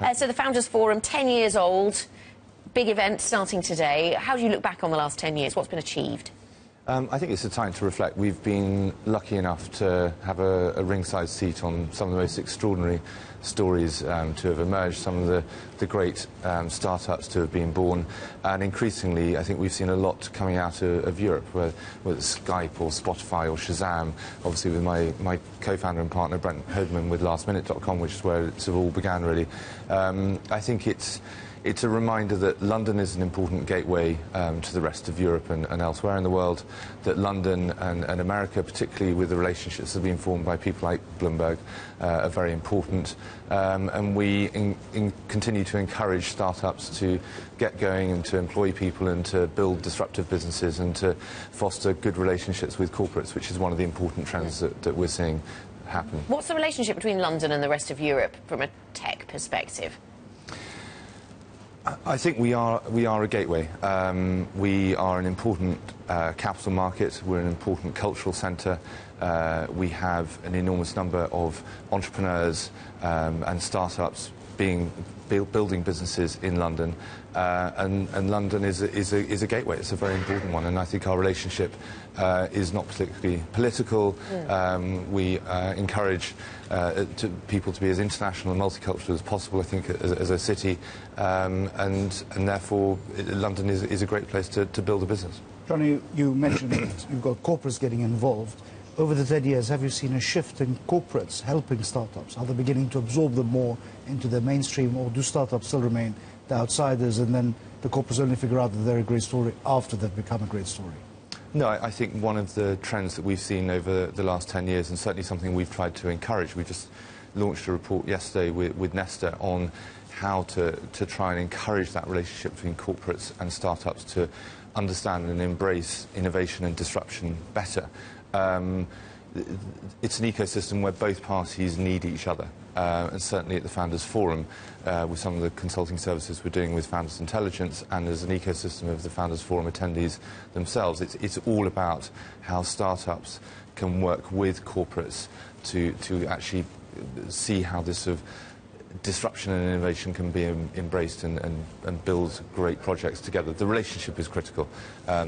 So the Founders Forum, 10 years old, big event starting today. How do you look back on the last 10 years? What's been achieved? I think it's a time to reflect. We've been lucky enough to have a ringside seat on some of the most extraordinary stories to have emerged, some of the great startups to have been born, and increasingly I think we've seen a lot coming out of Europe, whether it's Skype or Spotify or Shazam, obviously with my co-founder and partner Brent Hoodman with lastminute.com, which is where it all began really. I think it's a reminder that London is an important gateway to the rest of Europe and elsewhere in the world, that London and America, particularly with the relationships that have been formed by people like Bloomberg, are very important. And we continue to encourage startups to get going and to employ people and to build disruptive businesses and to foster good relationships with corporates, which is one of the important trends that we're seeing happen. What's the relationship between London and the rest of Europe from a tech perspective? I think we are a gateway. We are an important capital market. We're an important cultural centre. We have an enormous number of entrepreneurs and startups building businesses in London, and London is a gateway. It's a very important one, and I think our relationship is not particularly political. We encourage people to be as international and multicultural as possible, I think, as a city, and therefore London is a great place to build a business. Jonnie, you mentioned that you've got corporates getting involved. Over the 10 years, have you seen a shift in corporates helping startups? Are they beginning to absorb them more into the mainstream, or do startups still remain the outsiders and then the corporates only figure out that they're a great story after they've become a great story? No, I think one of the trends that we've seen over the last 10 years, and certainly something we've tried to encourage, we just launched a report yesterday with Nesta on how to try and encourage that relationship between corporates and startups to understand and embrace innovation and disruption better. It's an ecosystem where both parties need each other, and certainly at the Founders Forum, with some of the consulting services we're doing with Founders Intelligence, and as an ecosystem of the Founders Forum attendees themselves, it's all about how startups can work with corporates to actually see how this sort of disruption and innovation can be embraced and build great projects together. The relationship is critical.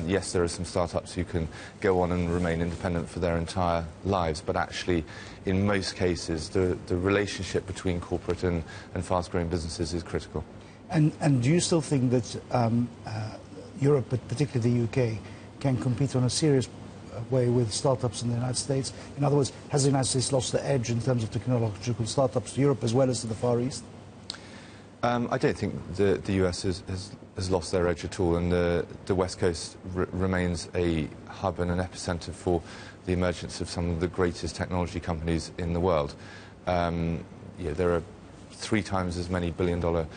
Yes, there are some startups who can go on and remain independent for their entire lives, but actually, in most cases, the relationship between corporate and fast-growing businesses is critical. And do you still think that Europe, but particularly the UK, can compete on a serious way with startups in the United States? In other words, has the United States lost the edge in terms of technological startups to Europe as well as to the Far East? I don't think the US has lost their edge at all, and the West Coast remains a hub and an epicenter for the emergence of some of the greatest technology companies in the world. There are 3 times as many billion-dollar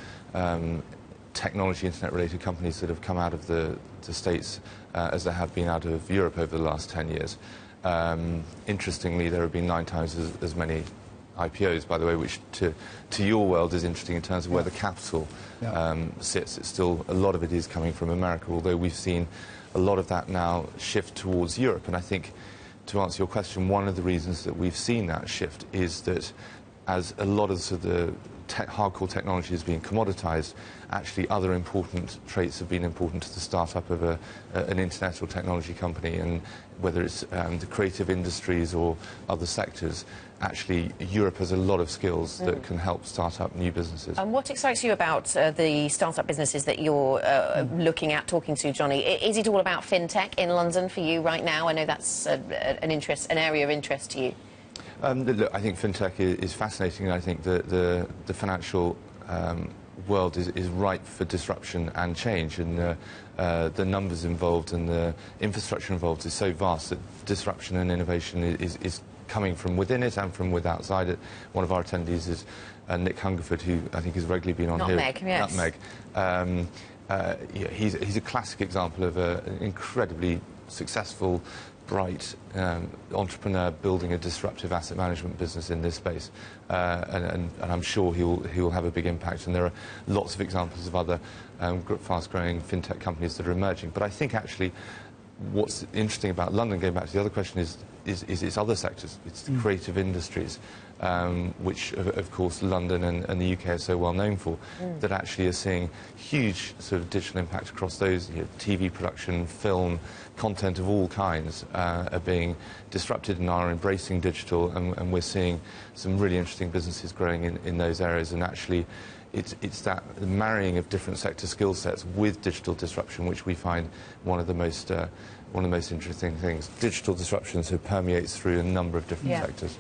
technology, internet-related companies that have come out of the States as there have been out of Europe over the last 10 years. Interestingly, there have been 9 times as many IPOs, by the way, which to your world is interesting in terms of where the capital sits. It's still, a lot of it is coming from America, although we've seen a lot of that now shift towards Europe. And I think, to answer your question, one of the reasons that we've seen that shift is that as a lot of the hardcore technology is being commoditized, actually other important traits have been important to the startup of an internet or technology company, and whether it's the creative industries or other sectors, actually Europe has a lot of skills that can help start up new businesses. And what excites you about the startup businesses that you're looking at, talking to, Jonnie? Is it all about fintech in London for you right now? I know that's an area of interest to you. Look, I think fintech is fascinating, and I think the financial world is ripe for disruption and change, and the numbers involved and the infrastructure involved is so vast that disruption and innovation is coming from within it and from outside it. One of our attendees is Nick Hungerford, who I think has regularly been on here. Nutmeg, yes. Nutmeg. He's a classic example of an incredibly successful, bright entrepreneur building a disruptive asset management business in this space, and I'm sure he'll have a big impact. And there are lots of examples of other fast-growing fintech companies that are emerging. But I think actually what's interesting about London, going back to the other question, is its other sectors. It's the creative industries. which, of course, London and the UK are so well known for, that actually are seeing huge sort of digital impact across those. TV production, film, content of all kinds are being disrupted and are embracing digital, and we're seeing some really interesting businesses growing in those areas. And actually, it's that marrying of different sector skill sets with digital disruption which we find one of the most interesting things. Digital disruption so permeates through a number of different sectors.